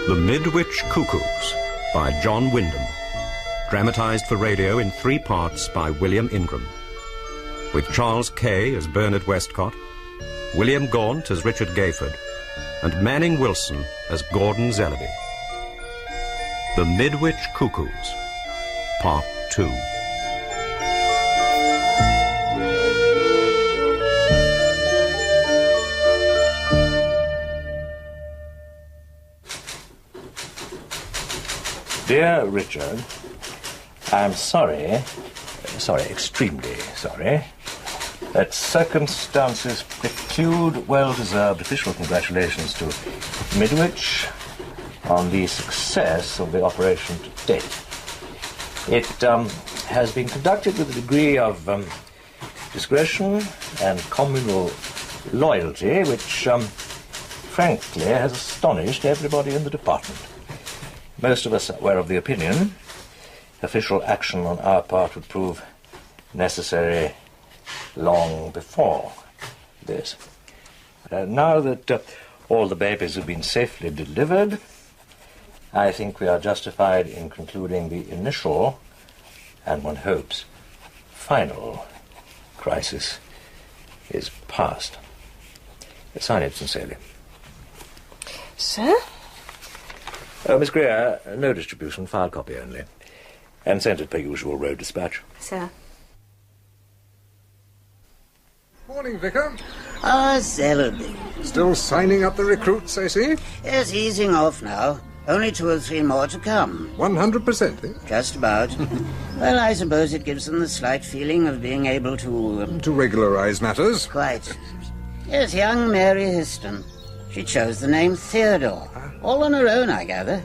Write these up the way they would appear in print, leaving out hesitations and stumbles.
The Midwich Cuckoos by John Wyndham. Dramatized for radio in 3 parts by William Ingram. With Charles Kay as Bernard Westcott, William Gaunt as Richard Gayford, and Manning Wilson as Gordon Zellaby. The Midwich Cuckoos, Part 2. Dear Richard, I'm sorry, extremely sorry, that circumstances preclude well-deserved official congratulations to Midwich on the success of the operation to date. It has been conducted with a degree of discretion and communal loyalty which, frankly, has astonished everybody in the department. Most of us were of the opinion official action on our part would prove necessary long before this. Now that all the babies have been safely delivered, I think we are justified in concluding the initial, and one hopes, final crisis is past. Sign it sincerely. Sir? Miss Greer, no distribution, file copy only. And sent it per usual road dispatch. Sir. Morning, Vicar. Ah, Zellaby. Still signing up the recruits, I see? Yes, easing off now. Only 2 or 3 more to come. 100%, eh? Just about. Well, I suppose it gives them the slight feeling of being able to... To regularize matters. Quite. Yes, young Mary Histon. She chose the name Theodore. All on her own, I gather.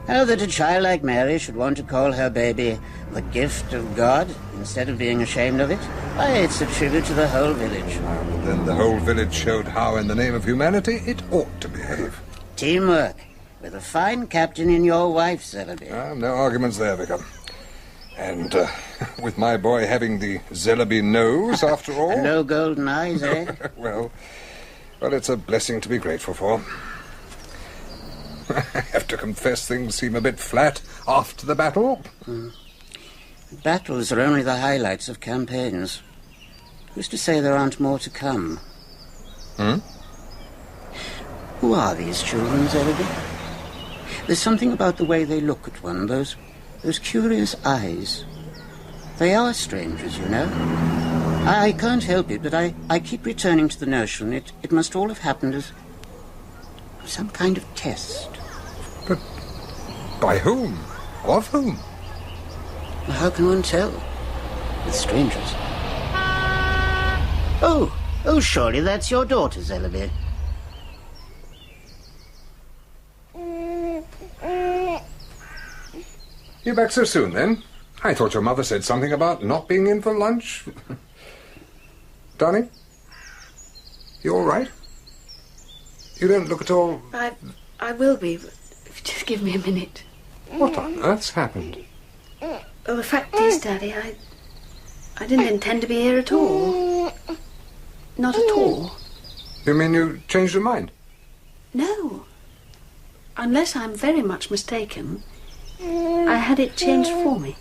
How that a child like Mary should want to call her baby the gift of God instead of being ashamed of it? Why, it's a tribute to the whole village. Then the whole village showed how, in the name of humanity, it ought to behave. Teamwork. With a fine captain in your wife, Zellaby. No arguments there, Vicar. And with my boy having the Zellaby nose, after all... No golden eyes, eh? Well, it's a blessing to be grateful for. I have to confess things seem a bit flat after the battle. Battles are only the highlights of campaigns. Who's to say there aren't more to come? Who are these children, Zellaby? There's something about the way they look at one, those curious eyes. They are strangers, you know. I can't help it, but I keep returning to the notion it must all have happened as some kind of test. But by whom? Of whom? Well, how can one tell? With strangers. Oh, surely that's your daughter, Zellaby. You back so soon, then? I thought your mother said something about not being in for lunch. Darling? You all right? You don't look at all... I will be, but if you just give me a minute. What on earth's happened? Well, the fact is, Daddy, I didn't intend to be here at all. Not at all. You mean you changed your mind? No. Unless I'm very much mistaken, I had it changed for me.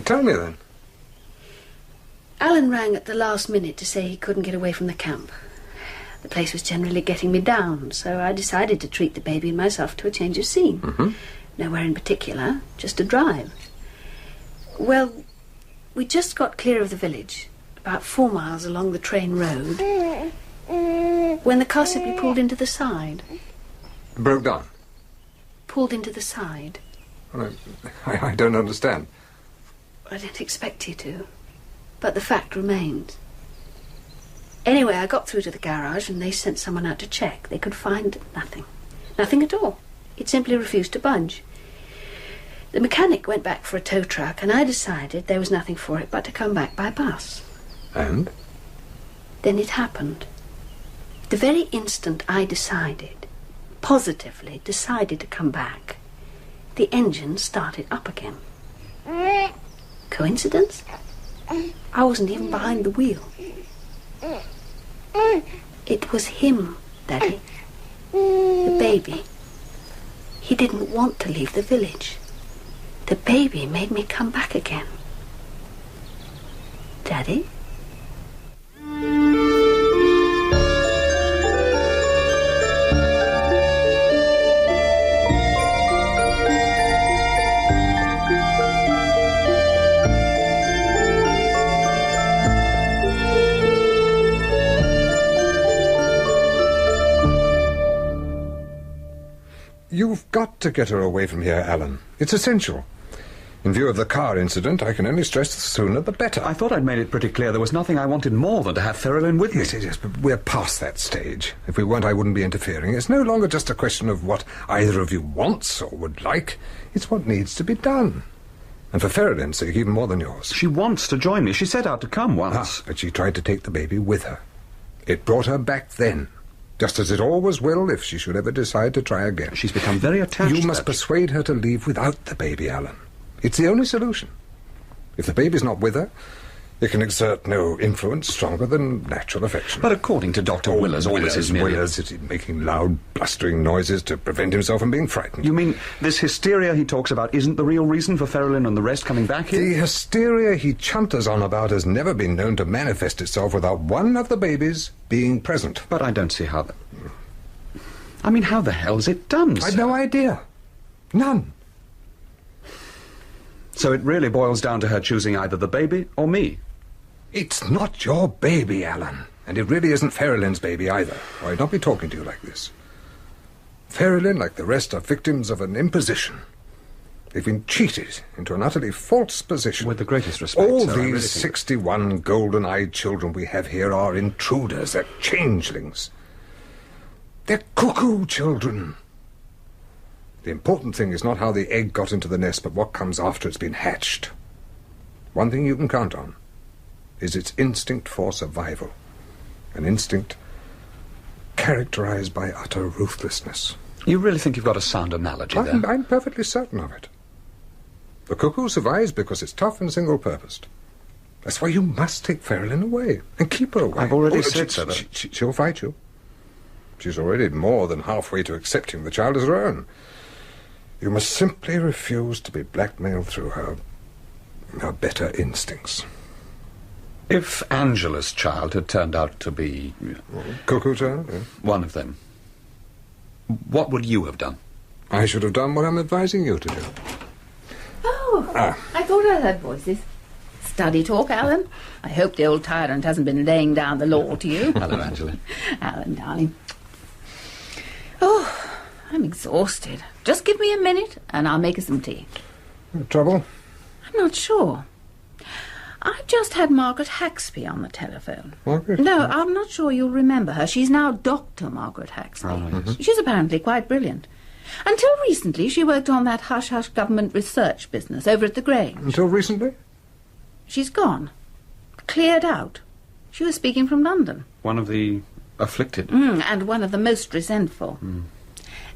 Tell me, then. Alan rang at the last minute to say he couldn't get away from the camp. The place was generally getting me down, so I decided to treat the baby and myself to a change of scene. Nowhere in particular, just a drive. Well, we just got clear of the village, about 4 miles along the train road, when the car simply pulled into the side. Broke down? Pulled into the side. I don't understand. I didn't expect you to, but the fact remains. Anyway, I got through to the garage and they sent someone out to check. They could find nothing. Nothing at all. It simply refused to budge. The mechanic went back for a tow truck and I decided there was nothing for it but to come back by bus. And? Then it happened. The very instant I decided, positively decided to come back, the engine started up again. Coincidence? I wasn't even behind the wheel. It was him, Daddy. baby. He didn't want to leave the village. The baby made me come back again. Daddy? You've got to get her away from here, Alan. It's essential. In view of the car incident, I can only stress the sooner the better. I thought I'd made it pretty clear there was nothing I wanted more than to have Ferrelyn with me. Yes, but we're past that stage. If we weren't, I wouldn't be interfering. It's no longer just a question of what either of you wants or would like. It's what needs to be done. And for Ferrelyn's sake, even more than yours. She wants to join me. She set out to come once. But she tried to take the baby with her. It brought her back then. Just as it always will if she should ever decide to try again. She's become very attached. You must persuade her to leave without the baby, Alan. It's the only solution. If the baby's not with her, it can exert no influence stronger than natural affection. But according to Dr. Willers, all this is merely... Willers is making loud, blustering noises to prevent himself from being frightened. You mean this hysteria he talks about isn't the real reason for Ferrelyn and the rest coming back here? The hysteria he chunters on about has never been known to manifest itself without one of the babies being present. But I don't see how that... I mean, how the hell is it done, sir? I've no idea. None. So it really boils down to her choosing either the baby or me? It's not your baby, Alan. And it really isn't Ferrelyn's baby either, or I'd not be talking to you like this. Ferrelyn, like the rest, are victims of an imposition. They've been cheated into an utterly false position. With the greatest respect, all sir, these 61 golden-eyed children we have here are intruders. They're changelings. They're cuckoo children. The important thing is not how the egg got into the nest, but what comes after it's been hatched. One thing you can count on is its instinct for survival. An instinct characterized by utter ruthlessness. You really think you've got a sound analogy there? I'm perfectly certain of it. The cuckoo survives because it's tough and single-purposed. That's why you must take Ferrelyn away and keep her away. I've already said so. She'll fight you. She's already more than halfway to accepting the child as her own. You must simply refuse to be blackmailed through her better instincts. If Angela's child had turned out to be... Cuckoo child? Yeah. One of them, what would you have done? I should have done what I'm advising you to do. Oh, I thought I heard voices. Study talk, Alan. I hope the old tyrant hasn't been laying down the law to you. Hello, Angela. Alan, darling. Oh, I'm exhausted. Just give me a minute and I'll make us some tea. Trouble? I'm not sure. I've just had Margaret Haxby on the telephone. Margaret? No, I'm not sure you'll remember her. She's now Dr. Margaret Haxby. Oh, yes. She's apparently quite brilliant. Until recently, she worked on that hush-hush government research business over at the Grange. Until recently? She's gone. Cleared out. She was speaking from London. One of the afflicted. And one of the most resentful.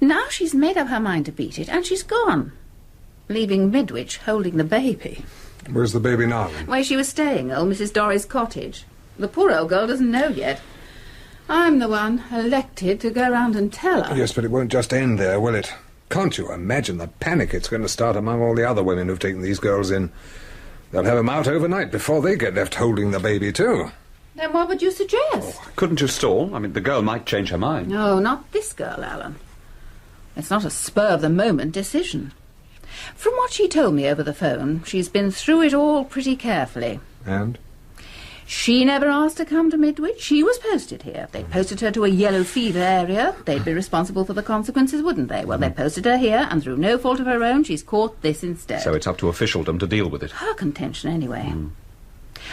Now she's made up her mind to beat it, and she's gone, leaving Midwich holding the baby. Where's the baby now, then? Where she was staying, old Mrs. Dorry's cottage. The poor old girl doesn't know yet. I'm the one elected to go round and tell her. Yes, but it won't just end there, will it? Can't you imagine the panic it's going to start among all the other women who've taken these girls in? They'll have them out overnight before they get left holding the baby, too. Then what would you suggest? Couldn't you stall? I mean, the girl might change her mind. No, not this girl, Alan. It's not a spur-of-the-moment decision. From what she told me over the phone, she's been through it all pretty carefully. And? She never asked to come to Midwich. She was posted here. If they'd posted her to a yellow fever area, they'd be responsible for the consequences, wouldn't they? Well, they posted her here, and through no fault of her own, she's caught this instead. So it's up to officialdom to deal with it. Her contention, anyway.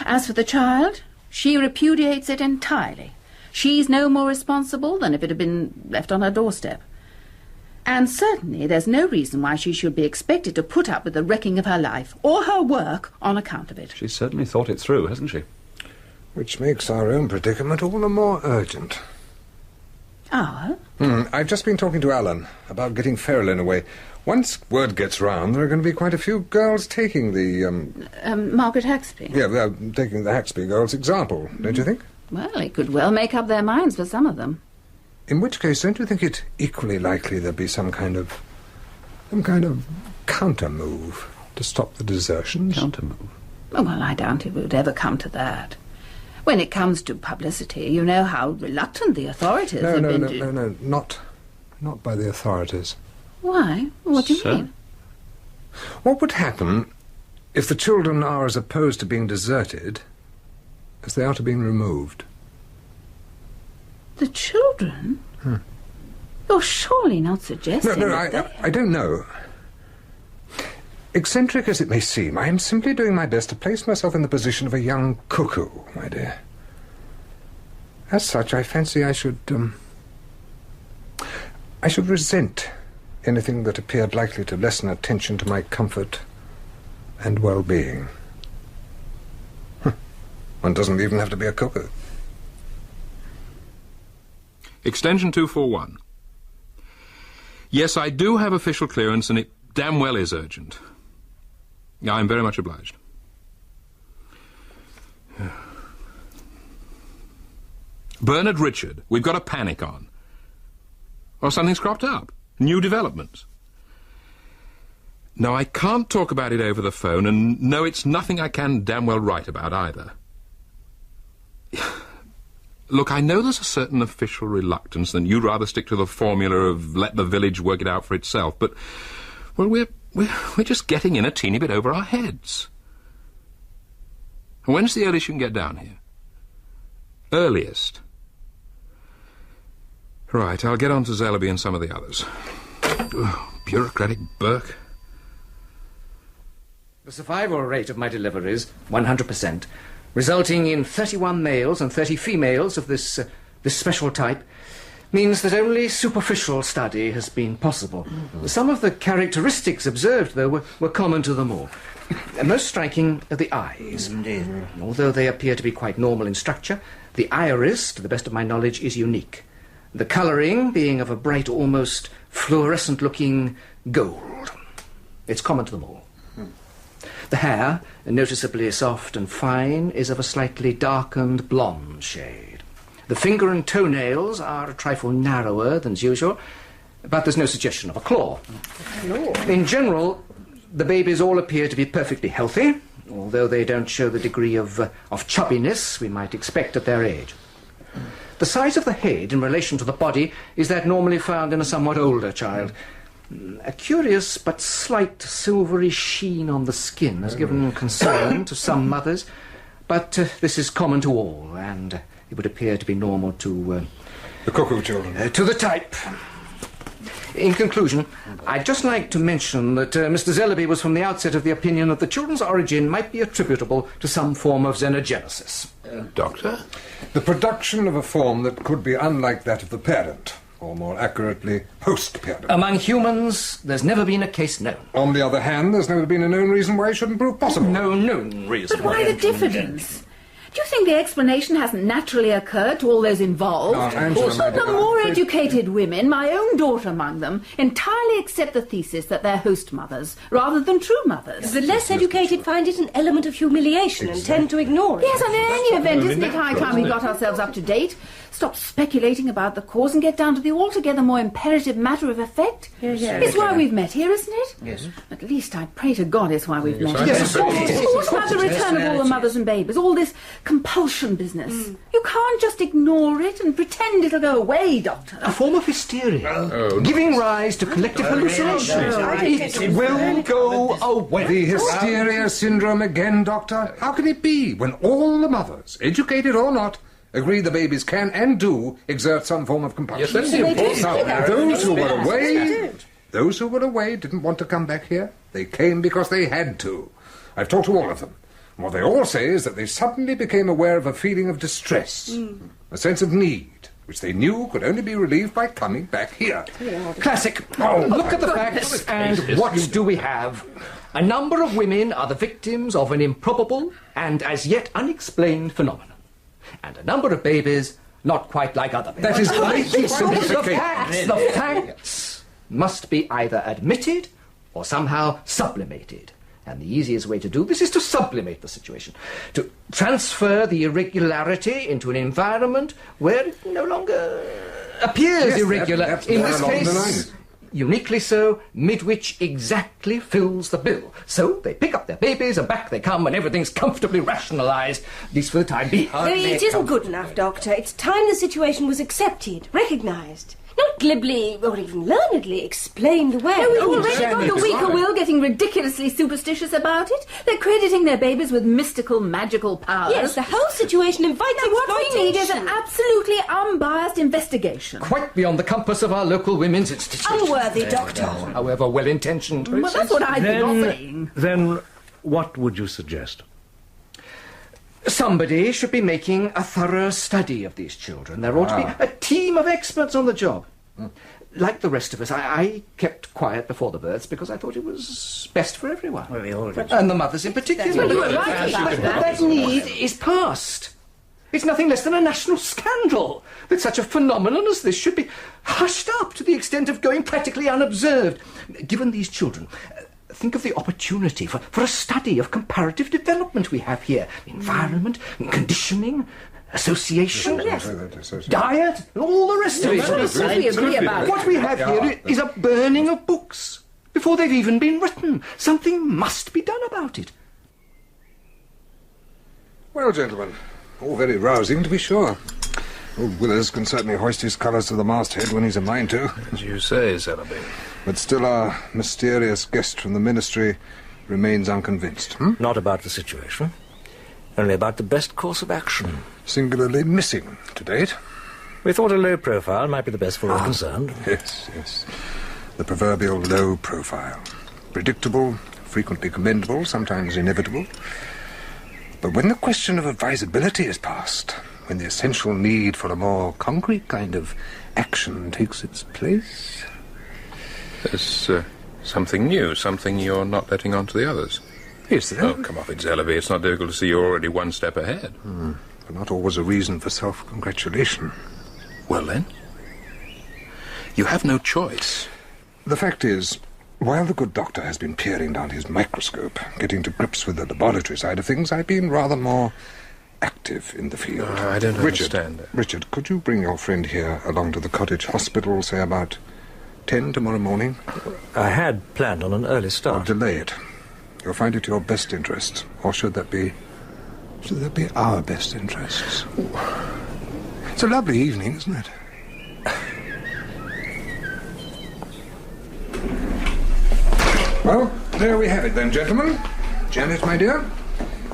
As for the child, she repudiates it entirely. She's no more responsible than if it had been left on her doorstep. And certainly there's no reason why she should be expected to put up with the wrecking of her life or her work on account of it. She's certainly thought it through, hasn't she? Which makes our own predicament all the more urgent. Our? I've just been talking to Alan about getting Ferrelyn away. Once word gets round, there are going to be quite a few girls taking the, Margaret Haxby? Yeah, taking the Haxby girls' example, don't you think? Well, it could well make up their minds for some of them. In which case, don't you think it equally likely there'd be some kind of counter-move to stop the desertions? Counter-move? Oh, well, I doubt it would ever come to that. When it comes to publicity, you know how reluctant the authorities have been to... No, not by the authorities. Why? What do you Sir? mean? What would happen if the children are as opposed to being deserted as they are to being removed? The children? You're surely not suggesting I don't know. Eccentric as it may seem, I am simply doing my best to place myself in the position of a young cuckoo, my dear. As such, I fancy I should resent anything that appeared likely to lessen attention to my comfort and well-being. One doesn't even have to be a cuckoo. Extension 241. Yes, I do have official clearance, and it damn well is urgent. I'm very much obliged. Bernard Richard, we've got a panic on. Or something's cropped up. New developments. Now, I can't talk about it over the phone, and no, it's nothing I can damn well write about either. Look, I know there's a certain official reluctance, and you'd rather stick to the formula of let the village work it out for itself, but, well, we're just getting in a teeny bit over our heads. When's the earliest you can get down here? Earliest? Right, I'll get on to Zellaby and some of the others. Ugh, bureaucratic Burke. The survival rate of my deliveries, 100%, resulting in 31 males and 30 females of this special type, means that only superficial study has been possible. Some of the characteristics observed, though, were common to them all. Most striking are the eyes. Indeed. Although they appear to be quite normal in structure, the iris, to the best of my knowledge, is unique. The colouring being of a bright, almost fluorescent-looking gold. It's common to them all. The hair, noticeably soft and fine, is of a slightly darkened blonde shade. The finger and toenails are a trifle narrower than usual, but there's no suggestion of a claw. In general, the babies all appear to be perfectly healthy, although they don't show the degree of chubbiness we might expect at their age. The size of the head in relation to the body is that normally found in a somewhat older child. A curious but slight silvery sheen on the skin has given concern to some mothers, but this is common to all, and it would appear to be normal to... the cuckoo children. To the type. In conclusion, I'd just like to mention that Mr. Zellaby was from the outset of the opinion that the children's origin might be attributable to some form of xenogenesis. Doctor? The production of a form that could be unlike that of the parent, or more accurately, host-parent. Among humans, there's never been a case known. On the other hand, there's never been a known reason why it shouldn't prove possible. No known reason. But why the diffidence? Do you think the explanation hasn't naturally occurred to all those involved? No, Angela, my dear, The more I'm afraid- educated women, my own daughter among them, entirely accept the thesis that they're host mothers rather than true mothers. The less educated find it an element of humiliation and tend to ignore it. Yes, and in any event, isn't it high time we got ourselves up to date? Stop speculating about the cause and get down to the altogether more imperative matter of effect. It's why we've met here, isn't it? Yes. At least I pray to God it's why we've met here. Yes, What about the return of all the mothers and babies? All this compulsion business. You can't just ignore it and pretend it'll go away, Doctor. A form of hysteria, giving rise to collective hallucinations. It will go away. The hysteria syndrome again, Doctor? How can it be when all the mothers, educated or not, agree the babies can and do exert some form of compulsion? Yes, that's the important Now, those who were away didn't want to come back here. They came because they had to. I've talked to all of them. And what they all say is that they suddenly became aware of a feeling of distress, a sense of need, which they knew could only be relieved by coming back here. Classic. Look at the facts, and what do we have? A number of women are the victims of an improbable and as yet unexplained phenomenon. And a number of babies not quite like other babies. That is greatly simplification. The facts must be either admitted or somehow sublimated. And the easiest way to do this is to sublimate the situation, to transfer the irregularity into an environment where it no longer appears irregular. That's In more this along the case, lines. uniquely so, Midwich exactly fills the bill. So they pick up their babies and back they come and everything's comfortably rationalised, at least for the time being. It isn't good enough, Doctor. It's time the situation was accepted, recognised. Not glibly or even learnedly explained away. No, we've already got the weaker will getting ridiculously superstitious about it. They're crediting their babies with mystical, magical powers. Yes, the whole situation invites Now, what we need is exploitation. an absolutely unbiased investigation. Quite beyond the compass of our local women's institution. Unworthy, Doctor. However well-intentioned. Well, that's what I've been saying. Then what would you suggest? Somebody should be making a thorough study of these children. There ought to be a team of experts on the job. Like the rest of us, I kept quiet before the births because I thought it was best for everyone. Well, we all did. And the mothers in particular. Well, you were right about that. That need is past. It's nothing less than a national scandal that such a phenomenon as this should be hushed up to the extent of going practically unobserved. Given these children, think of the opportunity for a study of comparative development we have here. Environment, conditioning, association, diet, and all the rest of it. We agree about What we have here is a burning of books before they've even been written. Something must be done about it. Well, gentlemen, all very rousing, to be sure. Old Willers can certainly hoist his colours to the masthead when he's a mind to. As you say, Selby. But still our mysterious guest from the ministry remains unconvinced. Not about the situation, only about the best course of action. Singularly missing to date. We thought a low profile might be the best for all concerned. Yes. The proverbial low profile. Predictable, frequently commendable, sometimes inevitable. But when the question of advisability is past, when the essential need for a more concrete kind of action takes its place... There's something new, something you're not letting on to the others. Is there? Oh, come off it, Zellaby. It's not difficult to see you're already one step ahead. But not always a reason for self-congratulation. Well, then, you have no choice. The fact is, while the good doctor has been peering down his microscope, getting to grips with the laboratory side of things, I've been rather more active in the field. I don't understand that. Richard, could you bring your friend here along to the cottage hospital, say about 10 tomorrow morning? I had planned on an early I'll start. delay it. You'll find it your best interest. Or should that be our best interests? It's a lovely evening, isn't it? Well, there we have it then, gentlemen. Janet, my dear,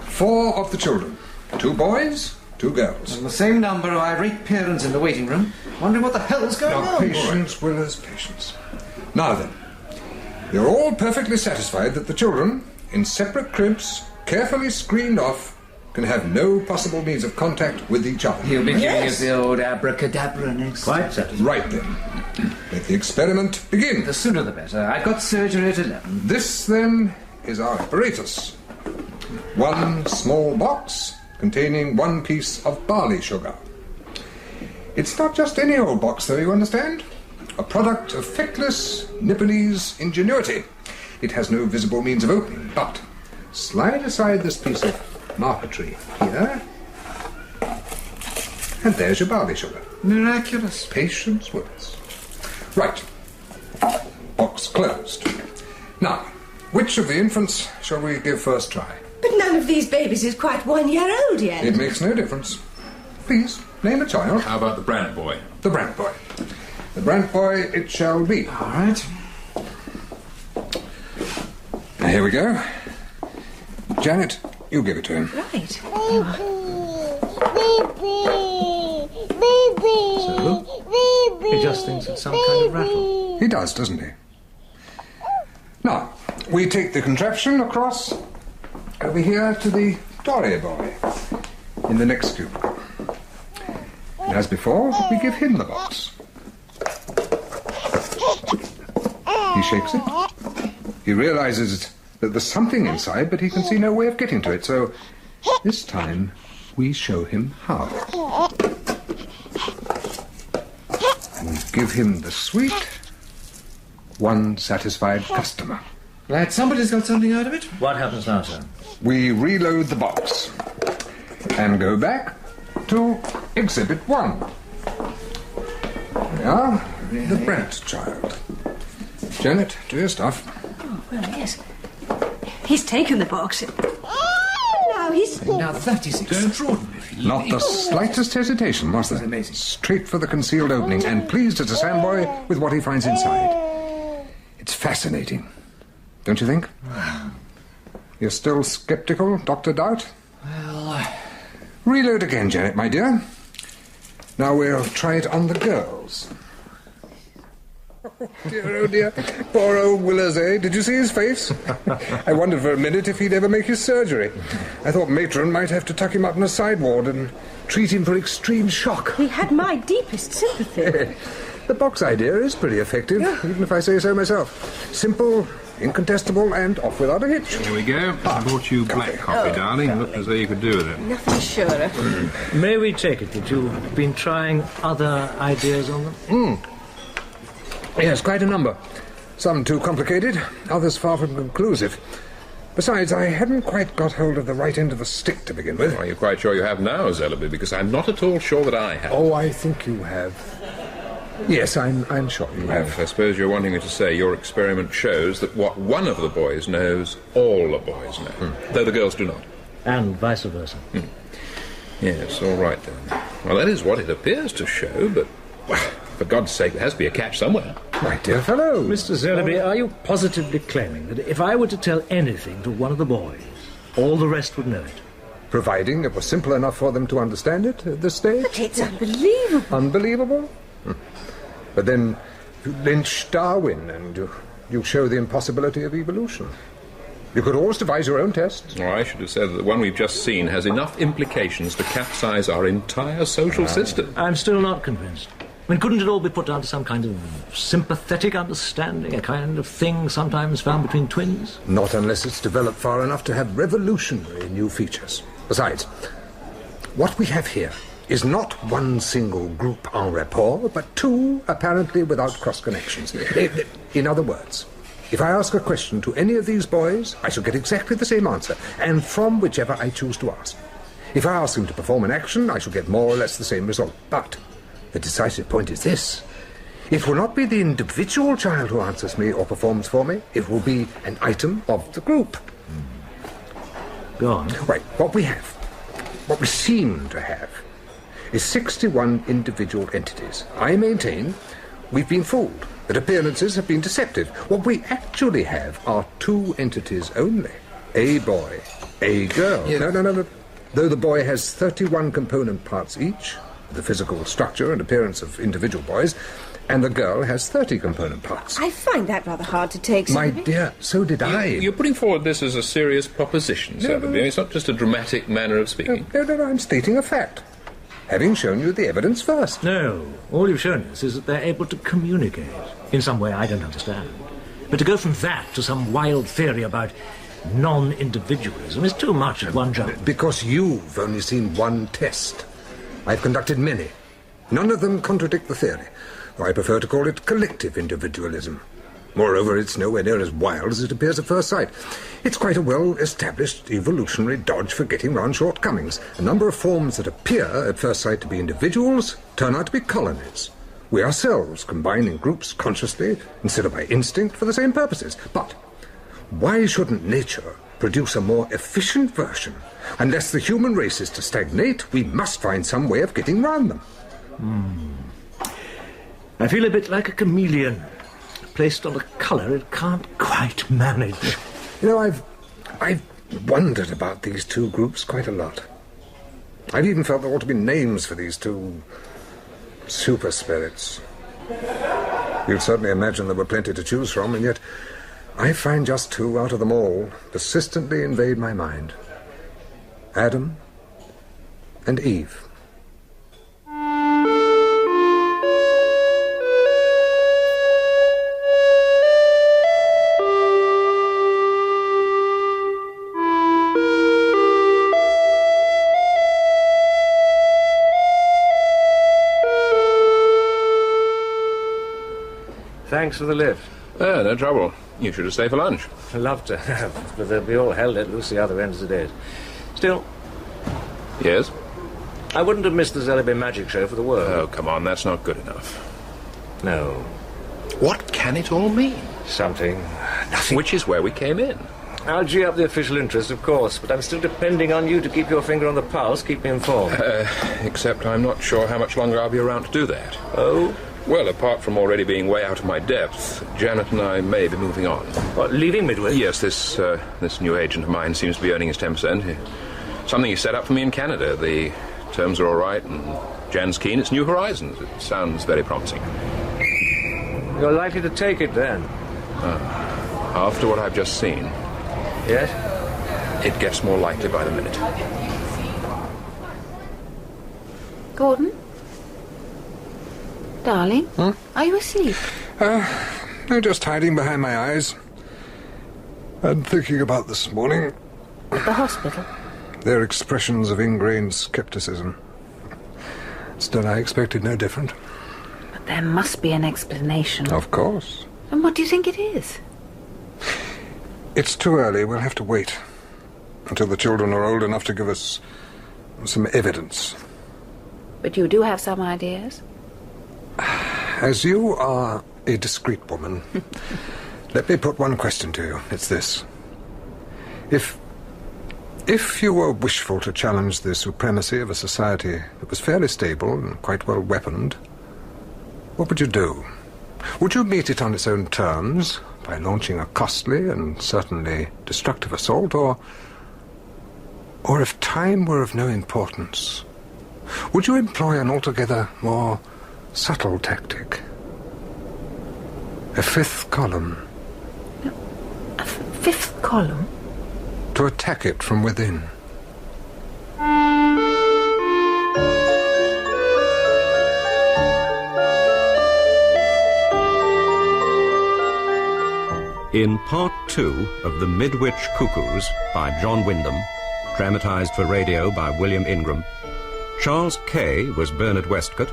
4 of the children. 2 boys, 2 girls. And the same number of irate parents in the waiting room, wondering what the hell's going Now, on. patience, Willers, patience. Now then, you're all perfectly satisfied that the children, in separate cribs, carefully screened off, can have no possible means of contact with each other. He'll be giving us the old abracadabra next. Quite satisfied. Right then. Let the experiment begin. The sooner the better. I've got surgery at 11. This, then, is our apparatus. 1 small box containing 1 piece of barley sugar. It's not just any old box, though, you understand? A product of feckless Nipponese ingenuity. It has no visible means of opening, but slide aside this piece of marquetry here, and there's your barley sugar. Miraculous. Patience, Willis. Right. Box closed. Now, which of the infants shall we give first try? But none of these babies is quite 1 year old yet. It makes no difference. Please, name a child. How about the Brant boy? The Brant boy. The Brant boy it shall be. All right. Here we go. Janet, you give it to him. Right. So, he just thinks it's some kind of rattle. He does, doesn't he? Now, we take the contraption across over here to the Dory boy in the next cubicle. And as before, we give him the box. He shakes it. He realizes that there's something inside, but he can see no way of getting to it, so this time we show him how. And give him the sweet, one satisfied customer. Glad somebody's got something out of it. What happens now, sir? We reload the box and go back to Exhibit 1. There we are, the Brent child. Janet, do your stuff. Oh, well, yes. He's taken the box. Now he's... Now that is extraordinary. Not the slightest hesitation, was there? Amazing. Straight for the concealed opening, and pleased as a sandboy with what he finds inside. It's fascinating, don't you think? You're still sceptical, Dr. Doubt? Well... Reload again, Janet, my dear. Now we'll try it on the girls. Oh dear. Poor old Willers, eh? Did you see his face? I wondered for a minute if he'd ever make his surgery. I thought Matron might have to tuck him up in a side ward and treat him for extreme shock. He had my deepest sympathy. The box idea is pretty effective, even if I say so myself. Simple, incontestable, and off without a hitch. Here we go. I brought you black coffee, darling. Looked as though you could do with it. Nothing surer. May we take it that you've been trying other ideas on them? Yes, quite a number. Some too complicated, others far from conclusive. Besides, I hadn't quite got hold of the right end of the stick to begin with. Are you quite sure you have now, Zellaby? Because I'm not at all sure that I have. Oh, I think you have. Yes, I'm sure you have. I suppose you're wanting me to say your experiment shows that what one of the boys knows, all the boys know, though the girls do not. And vice versa. Yes, all right then. Well, that is what it appears to show, but, well, for God's sake, there has to be a catch somewhere. My dear fellow. Mr. Zellaby, are you positively claiming that if I were to tell anything to one of the boys, all the rest would know it? Providing it was simple enough for them to understand it at this stage. But it's unbelievable. Unbelievable? But then you lynch Darwin and you show the impossibility of evolution. You could always devise your own tests. Oh, I should have said that the one we've just seen has enough implications to capsize our entire social system. I'm still not convinced. I mean, couldn't it all be put down to some kind of sympathetic understanding, a kind of thing sometimes found between twins? Not unless it's developed far enough to have revolutionary new features. Besides, what we have here is not one single group en rapport, but two apparently without cross-connections. In other words, if I ask a question to any of these boys, I shall get exactly the same answer, and from whichever I choose to ask. If I ask them to perform an action, I shall get more or less the same result. But the decisive point is this. It will not be the individual child who answers me or performs for me. It will be an item of the group. Go on. Right, what we seem to have, is 61 individual entities. I maintain we've been fooled, that appearances have been deceptive. What we actually have are two entities only. A boy, a girl. Yeah. No. Though the boy has 31 component parts each, the physical structure and appearance of individual boys, and the girl has 30 component parts. I find that rather hard to take, My Zellaby. dear, so did I. You're putting forward this as a serious proposition, Zellaby. It's not just a dramatic manner of speaking. No, I'm stating a fact. Having shown you the evidence first. No, all you've shown us is that they're able to communicate in some way I don't understand. But to go from that to some wild theory about non-individualism is too much at one jump. Because you've only seen one test. I've conducted many. None of them contradict the theory. Though I prefer to call it collective individualism. Moreover, it's nowhere near as wild as it appears at first sight. It's quite a well-established evolutionary dodge for getting round shortcomings. A number of forms that appear at first sight to be individuals turn out to be colonies. We ourselves combine in groups consciously instead of by instinct for the same purposes. But why shouldn't nature produce a more efficient version? Unless the human race is to stagnate, we must find some way of getting round them. I feel a bit like a chameleon, placed on a colour it can't quite manage. You know, I've wondered about these two groups quite a lot. I've even felt there ought to be names for these two super spirits. You'd certainly imagine there were plenty to choose from, and yet I find just two out of them all persistently invade my mind. Adam and Eve. Thanks for the lift. No trouble. You should have stayed for lunch. I'd love to have, but they'll be all hell let loose the other ends of the day. Still, Yes? I wouldn't have missed the Zellaby magic show for the world. Oh, come on, that's not good enough. No. What can it all mean? Something. Nothing. Which is where we came in. I'll gee up the official interest, of course, but I'm still depending on you to keep your finger on the pulse, keep me informed. Except I'm not sure how much longer I'll be around to do that. Oh? Well, apart from already being way out of my depth, Janet and I may be moving on. What, leaving Midwich? Yes, this new agent of mine seems to be earning his 10%. Something he set up for me in Canada. The terms are all right, and Jan's keen. It's new horizons. It sounds very promising. You're likely to take it, then? After what I've just seen, Yes? it gets more likely by the minute. Gordon? Darling? Are you asleep? No, just hiding behind my eyes. And thinking about this morning. At the hospital? Their expressions of ingrained skepticism. Still, I expected no different. But there must be an explanation. Of course. And what do you think it is? It's too early. We'll have to wait until the children are old enough to give us some evidence. But you do have some ideas? As you are a discreet woman, let me put one question to you. It's this. If you were wishful to challenge the supremacy of a society that was fairly stable and quite well weaponed, what would you do? Would you meet it on its own terms, by launching a costly and certainly destructive assault, or if time were of no importance, would you employ an altogether more subtle tactic? A fifth column. A fifth column? To attack it from within. In Part 2 of the Midwich Cuckoos by John Wyndham, dramatized for radio by William Ingram, Charles Kay was Bernard Westcott,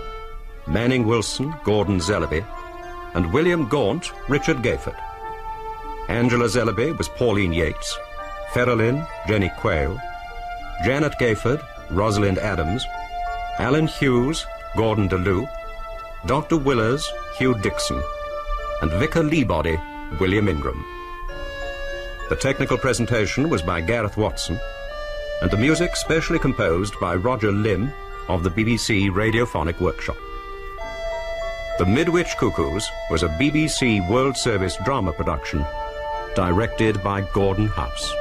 Manning Wilson, Gordon Zellaby, and William Gaunt, Richard Gayford. Angela Zellaby was Pauline Yates, Ferrelyn, Jenny Quayle, Janet Gayford, Rosalind Adams, Alan Hughes, Gordon DeLue, Dr. Willers, Hugh Dixon, and Vicar Leebody, William Ingram. The technical presentation was by Gareth Watson, and the music specially composed by Roger Limb of the BBC Radiophonic Workshop. The Midwich Cuckoos was a BBC World Service drama production, directed by Gordon House.